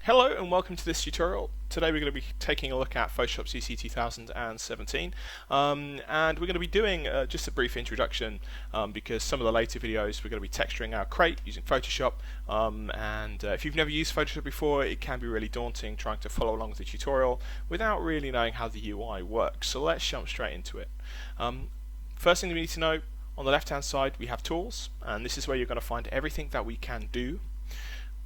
Hello and welcome to this tutorial. Today we're going to be taking a look at Photoshop CC 2017 and we're going to be doing just a brief introduction because some of the later videos we're going to be texturing our crate using Photoshop and if you've never used Photoshop before, it can be really daunting trying to follow along with the tutorial without really knowing how the UI works. So let's jump straight into it. First thing we need to know, on the left hand side we have tools, and this is where you're going to find everything that we can do.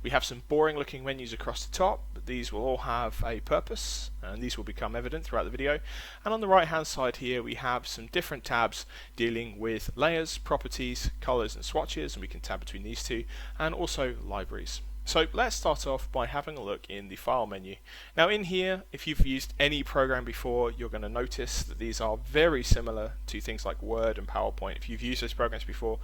We have some boring looking menus across the top, but these will all have a purpose and these will become evident throughout the video. And on the right hand side here we have some different tabs dealing with layers, properties, colors and swatches, and we can tab between these two, and also libraries. So let's start off by having a look in the file menu. Now in here, if you've used any program before, you're going to notice that these are very similar to things like Word and PowerPoint. If you've used those programs before,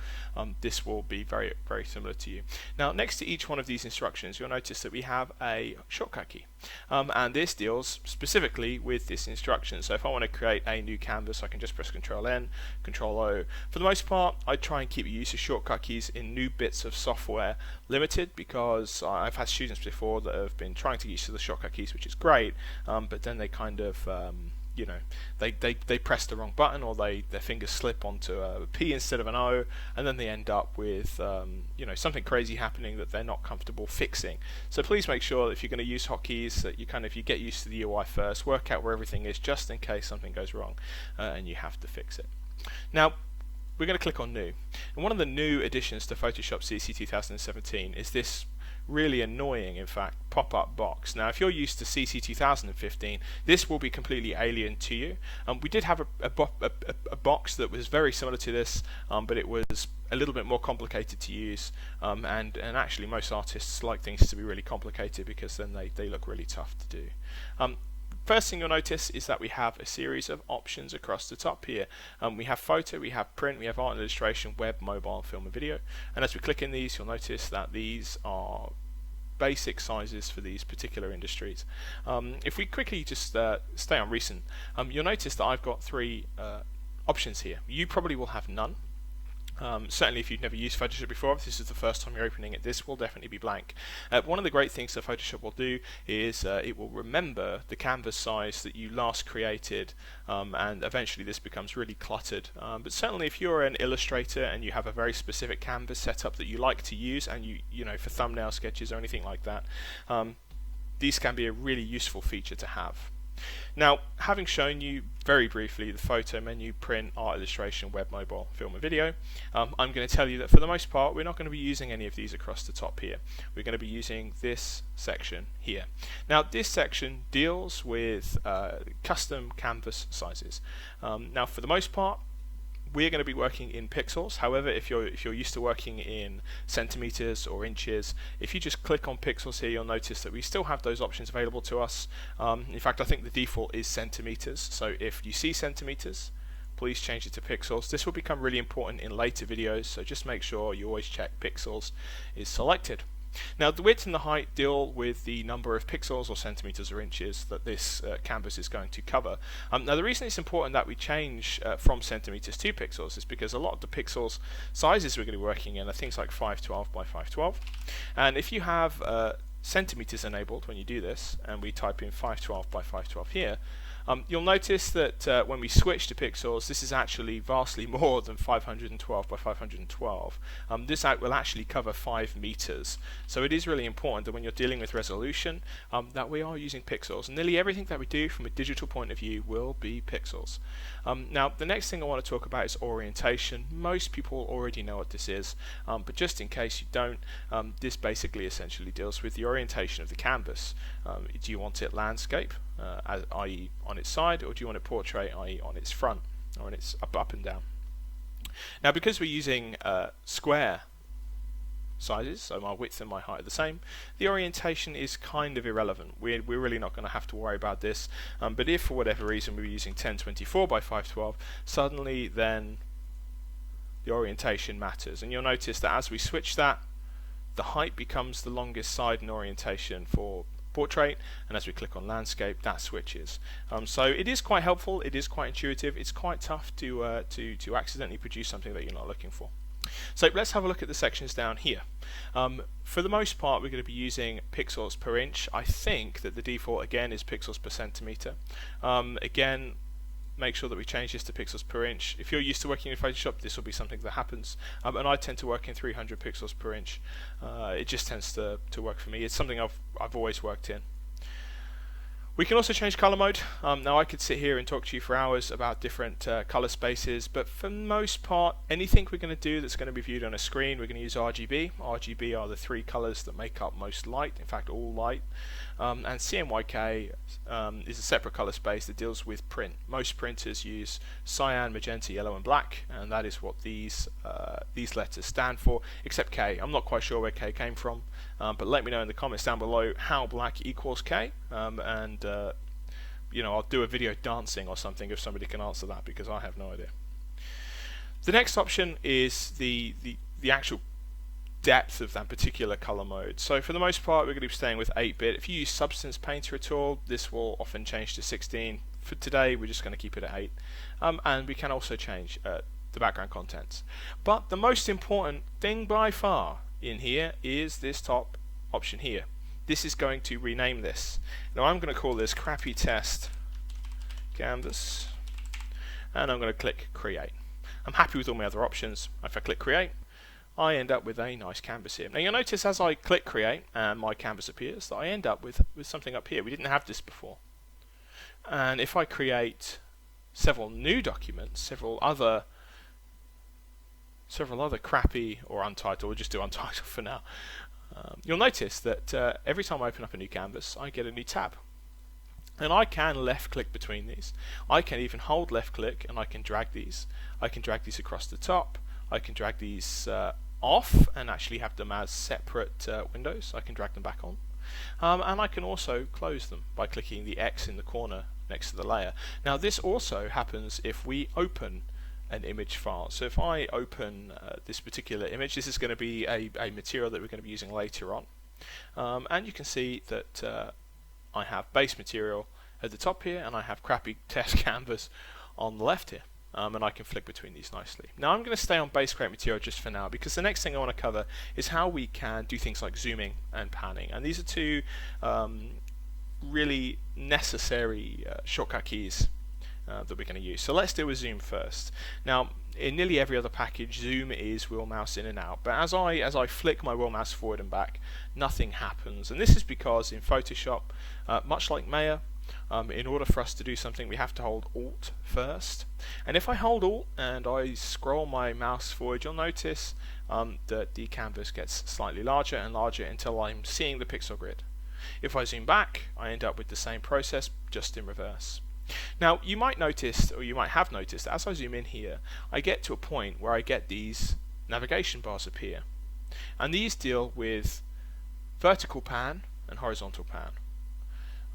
this will be very similar to you. Now next to each one of these instructions, you'll notice that we have a shortcut key. And this deals specifically with this instruction. So if I want to create a new canvas, I can just press Ctrl N, Ctrl O. For the most part, I try and keep the use of shortcut keys in new bits of software limited, because I've had students before that have been trying to use the shortcut keys, which is great, but then they kind of they press the wrong button, or their fingers slip onto a P instead of an O, and then they end up with something crazy happening that they're not comfortable fixing. So please make sure that if you're going to use hotkeys that you get used to the UI first, work out where everything is just in case something goes wrong and you have to fix it. Now we're going to click on New, and one of the new additions to Photoshop CC 2017 is this really annoying, in fact, pop-up box. Now if you're used to CC 2015, this will be completely alien to you. We did have a box that was very similar to this, but it was a little bit more complicated to use, and actually most artists like things to be really complicated because then they look really tough to do. First thing you'll notice is that we have a series of options across the top here. We have photo, we have print, we have art and illustration, web, mobile, film and video. And as we click in these, you'll notice that these are basic sizes for these particular industries. If we quickly just stay on recent, you'll notice that I've got three options here. You probably will have none. Certainly if you've never used Photoshop before, if this is the first time you're opening it, this will definitely be blank. One of the great things that Photoshop will do is it will remember the canvas size that you last created, and eventually this becomes really cluttered. But certainly if you're an illustrator and you have a very specific canvas setup that you like to use, and you know, for thumbnail sketches or anything like that, these can be a really useful feature to have. Now, having shown you very briefly the photo menu, print, art, illustration, web, mobile, film and video, I'm going to tell you that for the most part we're not going to be using any of these across the top here. We're going to be using this section here. Now this section deals with custom canvas sizes. Now for the most part we're going to be working in pixels. However, if you're used to working in centimeters or inches, if you just click on pixels here, you'll notice that we still have those options available to us. In fact, I think the default is centimeters. So if you see centimeters, please change it to pixels. This will become really important in later videos, so just make sure you always check pixels is selected. Now the width and the height deal with the number of pixels or centimeters or inches that this canvas is going to cover. Now the reason it's important that we change from centimeters to pixels is because a lot of the pixels sizes we're going to be working in are things like 512 by 512, and if you have centimeters enabled when you do this, and we type in 512 by 512 here, you'll notice that when we switch to pixels, this is actually vastly more than 512 by 512. This will actually cover 5 meters. So it is really important that when you're dealing with resolution, that we are using pixels. And nearly everything that we do from a digital point of view will be pixels. Now, the next thing I want to talk about is orientation. Most people already know what this is, but just in case you don't, this basically essentially deals with the orientation of the canvas. Do you want it landscape, i.e. on its side, or do you want it portrait, i.e. on its front, or on its up and down? Now because we're using square sizes, so my width and my height are the same, the orientation is kind of irrelevant. We're really not going to have to worry about this, but if for whatever reason we were using 1024 by 512, suddenly then the orientation matters, and you'll notice that as we switch that, the height becomes the longest side in orientation for portrait, and as we click on landscape, that switches. So it is quite helpful, it is quite intuitive, it's quite tough to accidentally produce something that you're not looking for. So let's have a look at the sections down here. For the most part, we're going to be using pixels per inch. I think that the default again is pixels per centimeter. Again, make sure that we change this to pixels per inch. If you're used to working in Photoshop, this will be something that happens, and I tend to work in 300 pixels per inch. It just tends to work for me. It's something I've always worked in. We can also change color mode. Now I could sit here and talk to you for hours about different color spaces, but for the most part, anything we're going to do that's going to be viewed on a screen, we're going to use RGB. RGB are the three colors that make up most light, in fact all light. And CMYK is a separate color space that deals with print. Most printers use cyan, magenta, yellow and black, and that is what these letters stand for, except K. I'm not quite sure where K came from, but let me know in the comments down below how black equals K, and you know, I'll do a video dancing or something if somebody can answer that, because I have no idea. The next option is the actual depth of that particular color mode. So for the most part, we're going to be staying with 8-bit. If you use Substance Painter at all, this will often change to 16. For today, we're just going to keep it at 8. And we can also change the background contents. But the most important thing by far in here is this top option here. This is going to rename this. Now I'm going to call this Crappy Test Canvas, and I'm going to click Create. I'm happy with all my other options. If I click Create, I end up with a nice canvas here. Now you'll notice as I click Create and my canvas appears that I end up with something up here. We didn't have this before. And if I create several new documents, several other crappy or untitled, we'll just do untitled for now, you'll notice that every time I open up a new canvas I get a new tab. And I can left click between these. I can even hold left click and I can drag these. I can drag these across the top. I can drag these off and actually have them as separate windows. I can drag them back on. And I can also close them by clicking the X in the corner next to the layer. Now this also happens if we open an image file. So if I open this particular image, this is going to be a material that we're going to be using later on. And you can see that I have base material at the top here and I have Crappy Test Canvas on the left here. And I can flick between these nicely. Now I'm going to stay on base create material just for now, because the next thing I want to cover is how we can do things like zooming and panning, and these are two really necessary shortcut keys that we're going to use. So let's do a zoom first. Now in nearly every other package, zoom is wheel mouse in and out, but as I flick my wheel mouse forward and back, nothing happens, and this is because in Photoshop, much like Maya, in order for us to do something we have to hold Alt first, and if I hold Alt and I scroll my mouse forward, you'll notice that the canvas gets slightly larger and larger until I'm seeing the pixel grid. If I zoom back, I end up with the same process, just in reverse. Now you might notice, or you might have noticed, that as I zoom in here I get to a point where I get these navigation bars appear, and these deal with vertical pan and horizontal pan.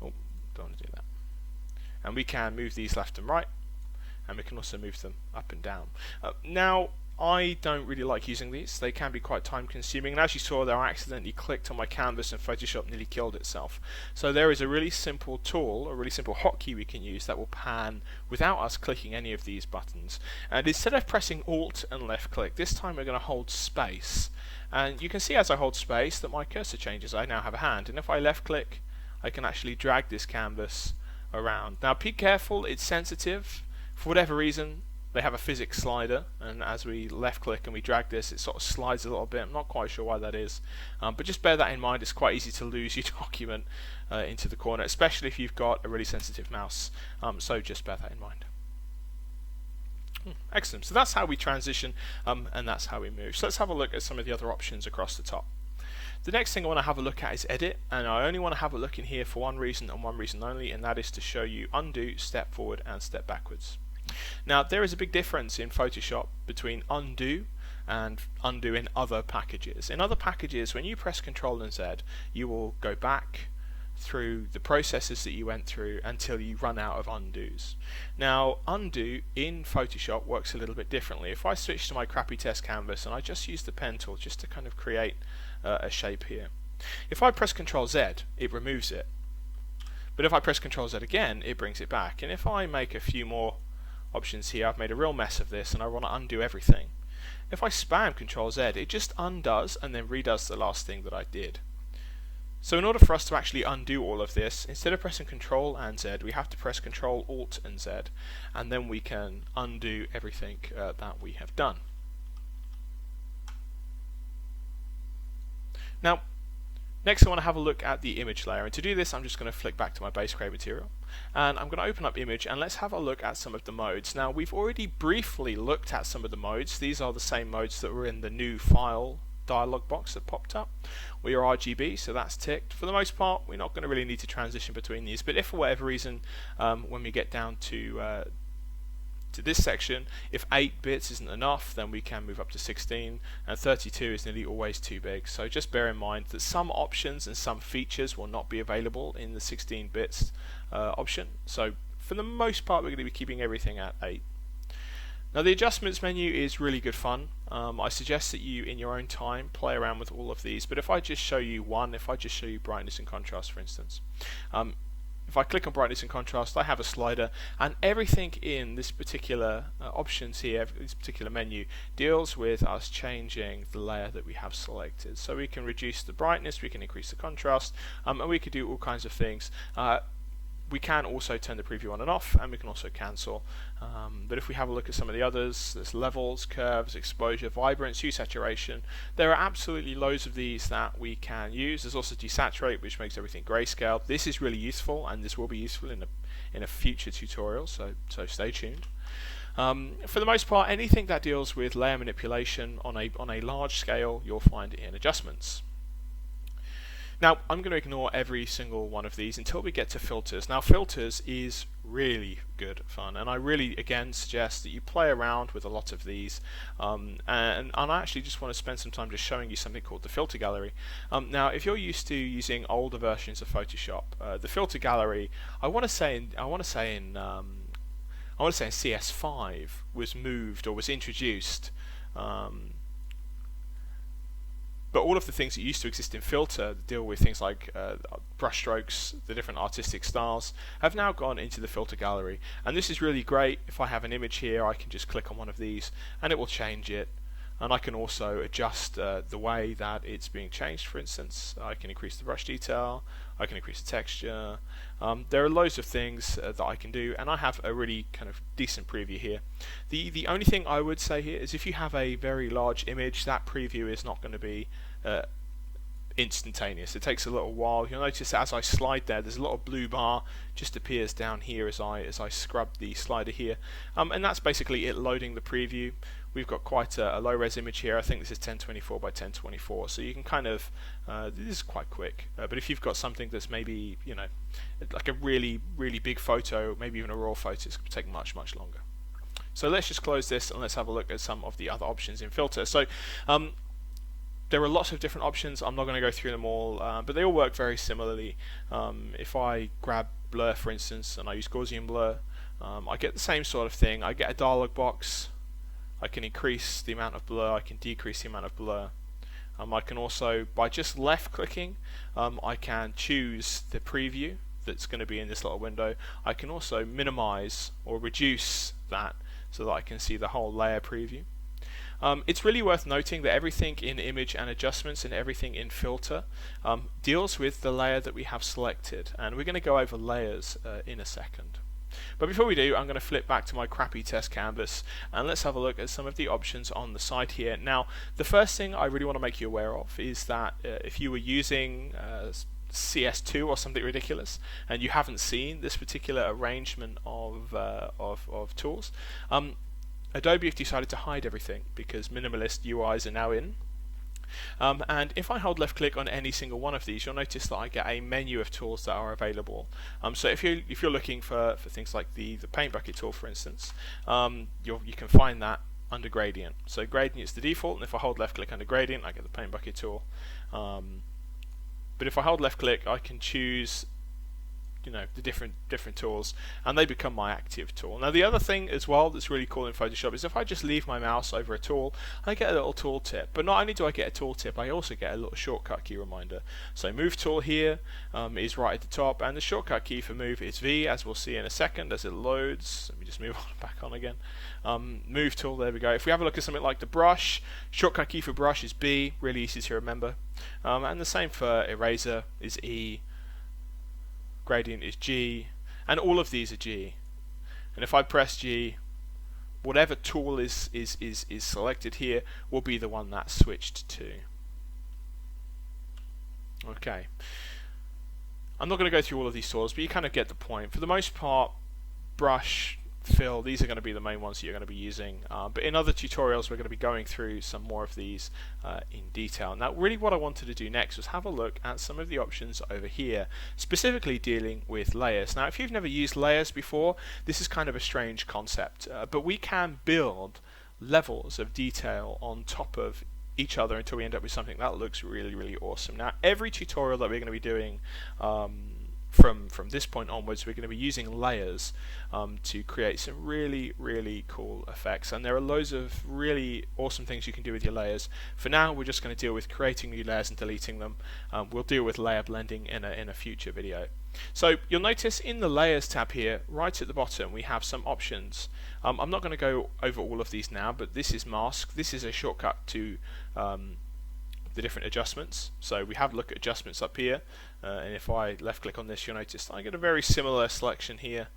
Oh, don't want to do that. And we can move these left and right, and we can also move them up and down. Now I don't really like using these. They can be quite time consuming, and as you saw there, I accidentally clicked on my canvas and Photoshop nearly killed itself. So there is a really simple tool, a really simple hotkey we can use that will pan without us clicking any of these buttons. And instead of pressing Alt and left click, this time we're going to hold space. And you can see as I hold space that my cursor changes. I now have a hand, and if I left click I can actually drag this canvas around. Now be careful, it's sensitive. For whatever reason they have a physics slider, and as we left click and we drag this, it sort of slides a little bit. I'm not quite sure why that is, but just bear that in mind. It's quite easy to lose your document into the corner, especially if you've got a really sensitive mouse, so just bear that in mind. Excellent. So that's how we transition, and that's how we move. So let's have a look at some of the other options across the top. The next thing I want to have a look at is edit, and I only want to have a look in here for one reason and one reason only, and that is to show you undo, step forward and step backwards. Now there is a big difference in Photoshop between undo and undo in other packages. In other packages, when you press Ctrl and Z, you will go back through the processes that you went through until you run out of undos. Now undo in Photoshop works a little bit differently. If I switch to my Crappy Test Canvas and I just use the pen tool just to kind of create a shape here, if I press Ctrl Z it removes it, but if I press Ctrl Z again it brings it back. And if I make a few more options here, I've made a real mess of this and I want to undo everything. if I spam Control Z, it just undoes and then redoes the last thing that I did. So in order for us to actually undo all of this, instead of pressing Control and Z, we have to press Control, Alt and Z, and then we can undo everything that we have done. Now, next I want to have a look at the image layer, and to do this I'm just going to flick back to my base grade material, and I'm going to open up image and let's have a look at some of the modes. Now, we've already briefly looked at some of the modes. These are the same modes that were in the new file dialog box that popped up. We are RGB, so that's ticked. For the most part, we're not going to really need to transition between these, but if for whatever reason, when we get down to this section, if 8 bits isn't enough, then we can move up to 16, and 32 is nearly always too big. So just bear in mind that some options and some features will not be available in the 16 bits option. So for the most part, we're going to be keeping everything at 8. Now, the adjustments menu is really good fun. I suggest that you, in your own time, play around with all of these. But if I just show you one, if I just show you brightness and contrast, for instance, if I click on brightness and contrast, I have a slider, and everything in this particular options here, this particular menu, deals with us changing the layer that we have selected. So we can reduce the brightness, we can increase the contrast, and we could do all kinds of things. We can also turn the preview on and off, and we can also cancel. But if we have a look at some of the others, there's levels, curves, exposure, vibrance, hue, saturation. There are absolutely loads of these that we can use. There's also desaturate, which makes everything grayscale. This is really useful, and this will be useful in a future tutorial, so stay tuned. For the most part, anything that deals with layer manipulation on a large scale, you'll find in adjustments. Now, I'm going to ignore every single one of these until we get to filters. Now, filters is really good fun, and I really, again, suggest that you play around with a lot of these. And I actually just want to spend some time just showing you something called the filter gallery. Now, if you're used to using older versions of Photoshop, the filter gallery, I want to say in CS5 was moved or was introduced. But all of the things that used to exist in Filter that deal with things like brush strokes, the different artistic styles, have now gone into the filter gallery. And this is really great. If I have an image here, I can just click on one of these and it will change it. And I can also adjust the way that it's being changed. For instance, I can increase the brush detail, I can increase the texture. There are loads of things that I can do, and I have a really kind of decent preview here. The only thing I would say here is if you have a very large image, that preview is not going to be instantaneous. It takes a little while. You'll notice as I slide there's a little blue bar just appears down here as I scrub the slider here, and that's basically it loading the preview. We've got quite a low-res image here. I think this is 1024 by 1024, so you can kind of this is quite quick. But if you've got something that's maybe, you know, like a really big photo, maybe even a raw photo, it's going to take much longer. So let's just close this and let's have a look at some of the other options in Filter. So there are lots of different options. I'm not going to go through them all, but they all work very similarly. If I grab blur, for instance, and I use Gaussian blur, I get the same sort of thing. I get a dialog box. I can increase the amount of blur, I can decrease the amount of blur. I can also, by just left clicking, I can choose the preview that's going to be in this little window. I can also minimize or reduce that so that I can see the whole layer preview. It's really worth noting that everything in image and adjustments and everything in filter deals with the layer that we have selected, and we're going to go over layers in a second. But before we do, I'm going to flip back to my crappy test canvas and let's have a look at some of the options on the side here. Now, the first thing I really want to make you aware of is that if you were using CS2 or something ridiculous and you haven't seen this particular arrangement of tools, Adobe have decided to hide everything because minimalist UIs are now in. And if I hold left click on any single one of these, you'll notice that I get a menu of tools that are available. So if you're looking for things like the paint bucket tool, for instance, you can find that under gradient. So gradient is the default, and if I hold left click under gradient, I get the paint bucket tool. But if I hold left click, I can choose the different tools, and they become my active tool. Now the other thing as well that's really cool in Photoshop is if I just leave my mouse over a tool, I get a little tooltip. But not only do I get a tooltip, I also get a little shortcut key reminder. So move tool here is right at the top, and the shortcut key for move is V, as we'll see in a second as it loads. Let me just move on back on again. Move tool, there we go. If we have a look at something like the brush, shortcut key for brush is B, really easy to remember. And the same for eraser is E, gradient is G, and all of these are G. And if I press G, whatever tool is selected here will be the one that's switched to. Okay. I'm not going to go through all of these tools, but you kind of get the point. For the most part, brush, fill, these are going to be the main ones that you're going to be using, but in other tutorials we're going to be going through some more of these in detail. Now really what I wanted to do next was have a look at some of the options over here, specifically dealing with layers. Now if you've never used layers before, this is kind of a strange concept, but we can build levels of detail on top of each other until we end up with something that looks really awesome. Now every tutorial that we're going to be doing from this point onwards, we're going to be using layers to create some really cool effects, and there are loads of really awesome things you can do with your layers. For now we're just going to deal with creating new layers and deleting them. We'll deal with layer blending in a future video. So you'll notice in the layers tab here right at the bottom we have some options. I'm not going to go over all of these now, but this is mask. This is a shortcut to the different adjustments. So we have a look at adjustments up here, and if I left click on this, you'll notice I get a very similar selection here.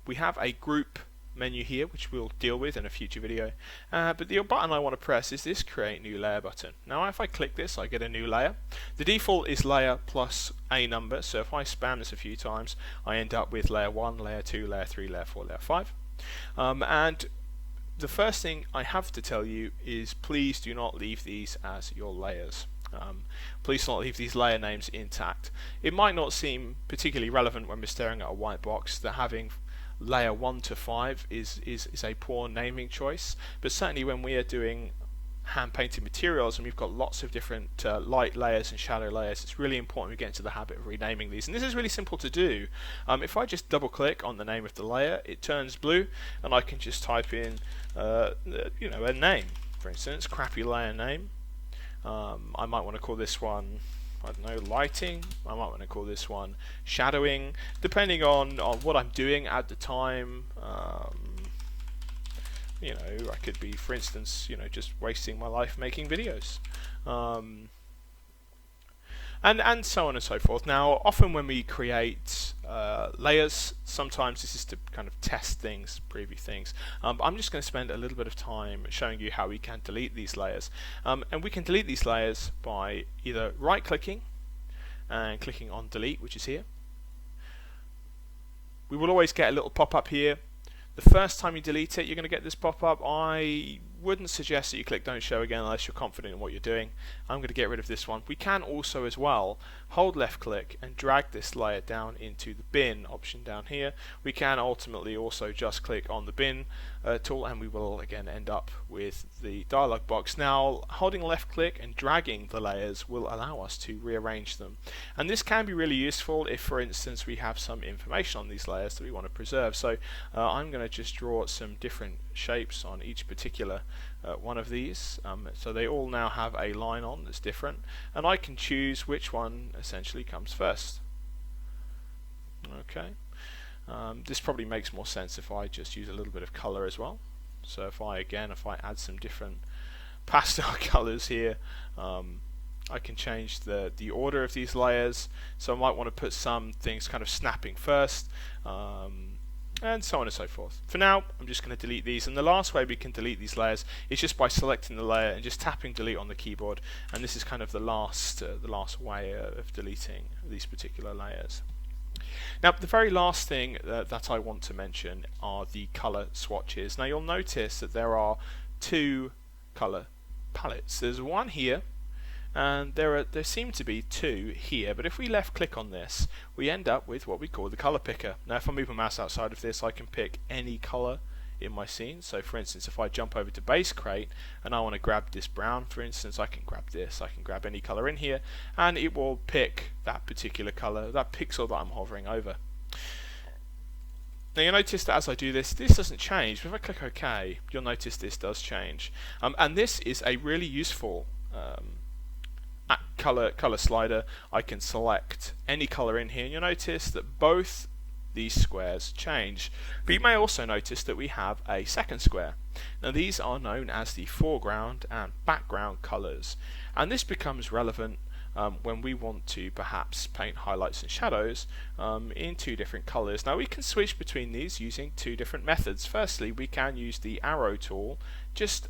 We have a group menu here which we'll deal with in a future video, but the button I want to press is this create new layer button. Now if I click this, I get a new layer. The default is layer plus a number, so if I spam this a few times I end up with layer 1, layer 2, layer 3, layer 4, layer 5. And the first thing I have to tell you is please do not leave these as your layers. Please do not leave these layer names intact. It might not seem particularly relevant when we're staring at a white box that having layer 1 to 5 is a poor naming choice, but certainly when we are doing hand painted materials and we've got lots of different light layers and shadow layers, it's really important we get into the habit of renaming these, and this is really simple to do. If I just double click on the name of the layer, it turns blue and I can just type in a name, for instance, crappy layer name. I might want to call this one, I don't know, lighting. I might want to call this one shadowing, depending on what I'm doing at the time. I could be, for instance, just wasting my life making videos, and so on and so forth. Now, often when we create layers, sometimes this is to kind of test things, preview things. I'm just going to spend a little bit of time showing you how we can delete these layers, and we can delete these layers by either right-clicking and clicking on delete, which is here. We will always get a little pop-up here. The first time you delete it, you're going to get this pop-up. I wouldn't suggest that you click don't show again unless you're confident in what you're doing. I'm going to get rid of this one. We can also as well hold left click and drag this layer down into the bin option down here. We can ultimately also just click on the bin tool and we will again end up with the dialog box. Now holding left click and dragging the layers will allow us to rearrange them, and this can be really useful if, for instance, we have some information on these layers that we want to preserve. So I'm going to just draw some different shapes on each particular one of these, so they all now have a line on that's different, and I can choose which one essentially comes first. Okay, this probably makes more sense if I just use a little bit of color as well. So if I add some different pastel colors here, I can change the order of these layers. So I might want to put some things kind of snapping first, and so on and so forth. For now, I'm just going to delete these, and the last way we can delete these layers is just by selecting the layer and just tapping delete on the keyboard, and this is kind of the last way of deleting these particular layers. Now, the very last thing that I want to mention are the color swatches. Now, you'll notice that there are two color palettes. There's one here, and there seem to be two here, but if we left click on this, we end up with what we call the color picker. Now if I move my mouse outside of this, I can pick any color in my scene. So for instance, if I jump over to base crate and I want to grab this brown, for instance, I can grab this, I can grab any color in here, and it will pick that particular color, that pixel that I'm hovering over. Now you'll notice that as I do this, this doesn't change, but if I click OK, you'll notice this does change. And this is a really useful color slider. I can select any color in here, and you'll notice that both these squares change. But you may also notice that we have a second square. Now these are known as the foreground and background colors, and this becomes relevant when we want to perhaps paint highlights and shadows in two different colors. Now we can switch between these using two different methods. Firstly, we can use the arrow tool just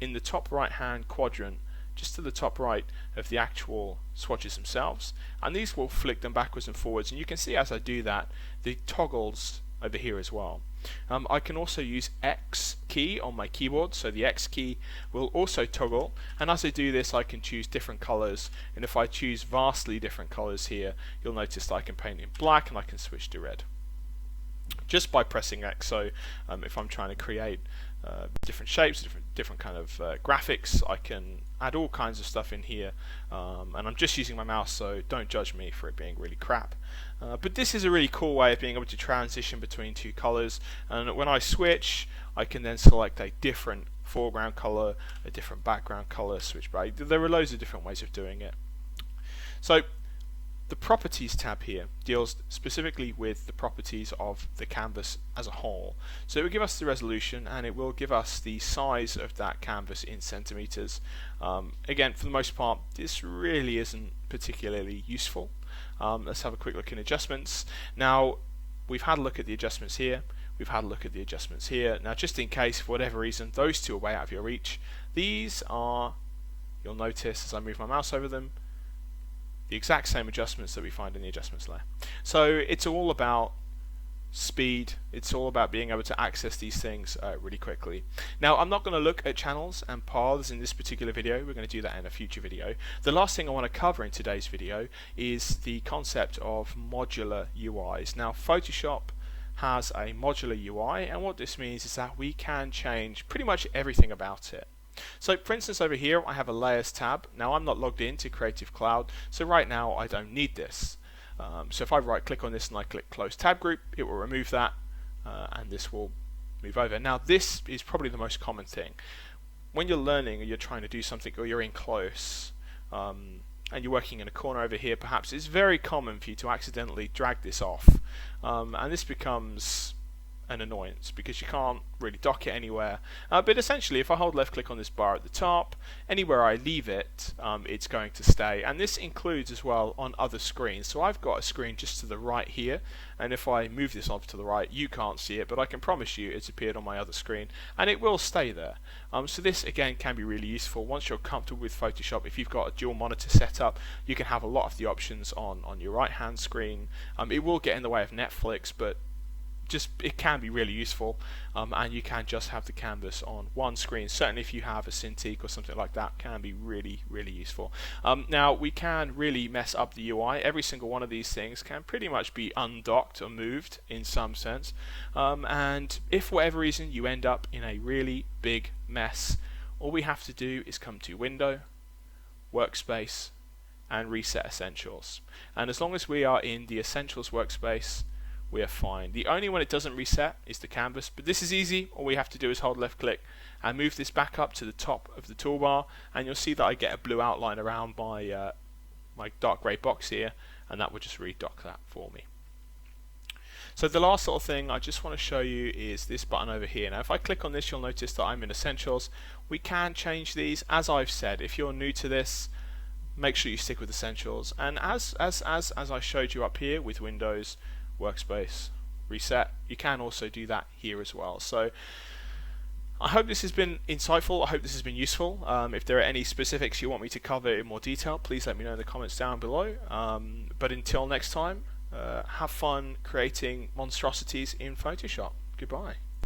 in the top right hand quadrant, just to the top right of the actual swatches themselves, and these will flick them backwards and forwards, and you can see as I do that the toggles over here as well. I can also use X key on my keyboard, so the X key will also toggle, and as I do this I can choose different colors, and if I choose vastly different colors here, you'll notice that I can paint in black and I can switch to red just by pressing X. So if I'm trying to create different shapes, different kind of graphics, I can add all kinds of stuff in here, and I'm just using my mouse, so don't judge me for it being really crap. But this is a really cool way of being able to transition between two colors, and when I switch I can then select a different foreground color, a different background color, switch back. There are loads of different ways of doing it. So the properties tab here deals specifically with the properties of the canvas as a whole. So it will give us the resolution, and it will give us the size of that canvas in centimeters. Again, for the most part, this really isn't particularly useful. Let's have a quick look in adjustments. Now, we've had a look at the adjustments here. We've had a look at the adjustments here. Now, just in case, for whatever reason, those two are way out of your reach, these are, you'll notice as I move my mouse over them, the exact same adjustments that we find in the adjustments layer. So it's all about speed, it's all about being able to access these things really quickly. Now I'm not going to look at channels and paths in this particular video, we're going to do that in a future video. The last thing I want to cover in today's video is the concept of modular UIs. Now Photoshop has a modular UI, and what this means is that we can change pretty much everything about it. So for instance over here I have a layers tab. Now I'm not logged into Creative Cloud, so right now I don't need this. So if I right click on this and I click close tab group, it will remove that, and this will move over. Now this is probably the most common thing. When you're learning or you're trying to do something, or you're in close and you're working in a corner over here, perhaps it's very common for you to accidentally drag this off, and this becomes an annoyance because you can't really dock it anywhere. But essentially if I hold left click on this bar at the top, anywhere I leave it, it's going to stay, and this includes as well on other screens. So I've got a screen just to the right here, and if I move this off to the right you can't see it, but I can promise you it's appeared on my other screen and it will stay there. So this again can be really useful once you're comfortable with Photoshop. If you've got a dual monitor setup, you can have a lot of the options on your right hand screen. It will get in the way of Netflix, but it can be really useful, and you can just have the canvas on one screen. Certainly if you have a Cintiq or something like that, can be really useful. Now we can really mess up the UI. Every single one of these things can pretty much be undocked or moved in some sense, and if for whatever reason you end up in a really big mess, all we have to do is come to Window, Workspace, and Reset Essentials, and as long as we are in the Essentials workspace, we are fine. The only one it doesn't reset is the canvas, but this is easy. All we have to do is hold left click and move this back up to the top of the toolbar, and you'll see that I get a blue outline around my my dark grey box here, and that will just redock that for me. So the last little thing I just want to show you is this button over here. Now if I click on this, you'll notice that I'm in Essentials. We can change these. As I've said, if you're new to this, make sure you stick with Essentials, and as I showed you up here with Windows, Workspace, Reset, you can also do that here as well. So I hope this has been insightful, I hope this has been useful. If there are any specifics you want me to cover in more detail, please let me know in the comments down below. But until next time, have fun creating monstrosities in Photoshop. Goodbye.